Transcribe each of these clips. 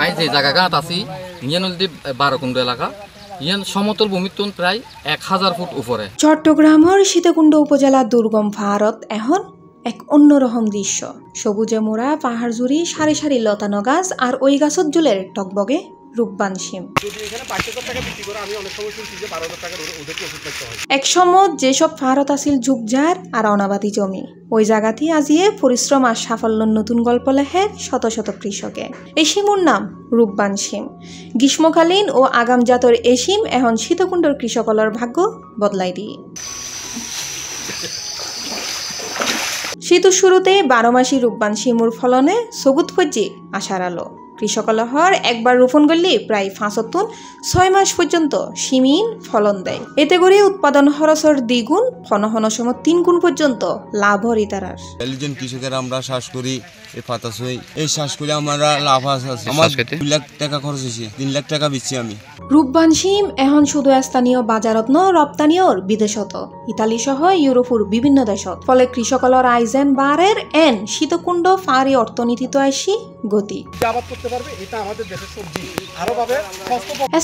প্রায় যে জায়গাঘাট আছি ইয়ান হল 12 কুণ্ড এলাকা ইয়ান সমতল ভূমির তুন প্রায় 1000 ফুট উপরে। চট্টগ্রামের সীতাকুণ্ড উপজেলার দুর্গম ভারত এখন এক অন্যরকম দৃশ্য। সবুজে মোড়া পাহাড় জুড়ি সারি সারি লতানো গাছ আর ওই গাছত জুলের টকবগে রূপবান শিম। এক সময় যেসব ভারত আছিল যুগজার আর অনাবাদী জমি, ওই জায়গাতেই আজিয়ে পরিশ্রম আর সাফল্যর নতুন গল্প লেখে শত শত কৃষকে। এই শিমুর নাম রূপবান শিম। গ্রীষ্মকালীন ও আগাম জাতর এই শিম এখন সীতাকুণ্ডর কৃষকলর ভাগ্য বদলাই দিয়ে। শীতের শুরুতে 12 মাসি রূপবান শিমুর ফলনে সগুত ফজ্জি আশার আলো। কৃষকলহর একবার রোপণ করলে প্রায় 5-6 মাস পর্যন্ত শিমিন ফলন দেয়। এতে করে উৎপাদন খরচের দ্বিগুণ, ফনহন সময় 3 গুণ পর্যন্ত লাভ হরি তারার। একজন কৃষকের আমরা চাষ করি এই পাতাস এই চাষ করে আমরা লাভ আছে। আমার 2 লাখ টাকা খরচ হয়েছে, 3 লাখ টাকা বেচছি আমি। রূপবান শিম এখন শুধু স্থানীয় বাজারত ন রপ্তানিওর বিদেশত, ইতালি সহ ইউরোপের বিভিন্ন দেশত। ফলে কৃষকলর আইজেন বারের এন সীতাকুণ্ড ফারি অর্থনীতিতে আসি গতি।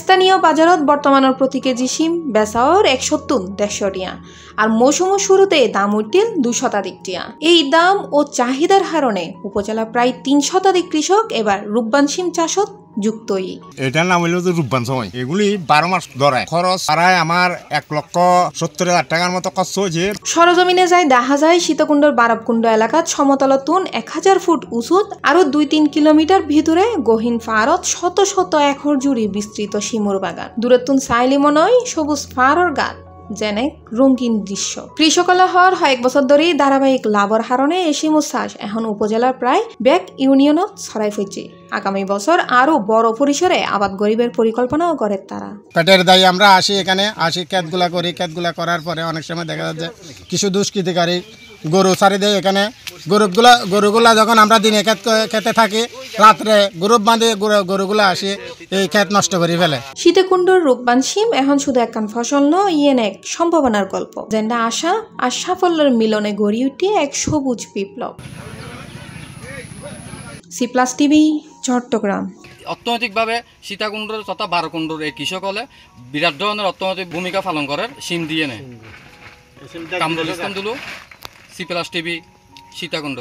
স্থানীয় বাজারত বর্তমানের প্রতি কেজি শিম বেচাওর 170-150 টিয়া, আর মৌসুমের শুরুতে দাম উঠছিল 2 শতাধিক টিয়া। এই দাম ও চাহিদার কারণে উপজেলা প্রায় 3 শতাধিক কৃষক এবার রূপবান শিম চাষত যুক্তই। এটার নাম হইল রূপবান সময়। এগুলি 12 মাস ধরে খরচ প্রায় আমার 1,70,000 টাকার মতো খরচ হয়েছে। সরজমিনে যায় দেখা যায় সীতাকুণ্ডর বারবকুণ্ড এলাকাত সমতলতুন 1000 ফুট উঁচুত আরো 2-3 কিলোমিটার ভিতরে গহীন ফারত শত শত একর জুড়ি বিস্তৃত শিমুর বাগান। দূরতুন চাইলি মনয় সবুজ ফারর গাত যেন রঙিন দৃশ্য। কৃষকলহর 1 বছর ধরেই ধারাবাহিক লাভর হারণে এই শিমুর চাষ এখন উপজেলার প্রায় ব্যাক ইউনিয়নত ছড়াই ফেলছে। আগামী বছর আরো বড় পরিসরে আবাদ গরিবের পরিকল্পনাও করে তারা। পেটের দায়ী আমরা আসি, এখানে আসি ক্ষেতগুলা করি। ক্ষেতগুলা করার পরে অনেক সময় দেখা যাচ্ছে কিছু দুষ্কৃতিকারী গরু ছাড়ি দেয়। এখানে গরুগুলা যখন আমরা দিনে খেতে থাকি, রাত্রে গ্রুপ বাঁধে গরুগুলা আসে এই ক্ষেত নষ্ট করে ফেলে। সীতাকুণ্ডর রূপবান শিম এখন শুধু একখান ফসল নয়, ইয়েন এক সম্ভাবনার গল্প, যেটা আশা আর সাফল্যের মিলনে গড়ি উঠে এক সবুজ বিপ্লব। C+ TV, Chittagong. অর্থনৈতিকভাবে সীতাকুণ্ডর তথা 12 কুণ্ডর এই কৃষক হলে বিরাট ধরনের অর্থনৈতিক ভূমিকা পালন করে শিম দিয়ে নেয়। Kamrul Islam Dulu, C+ TV, Sitakunda.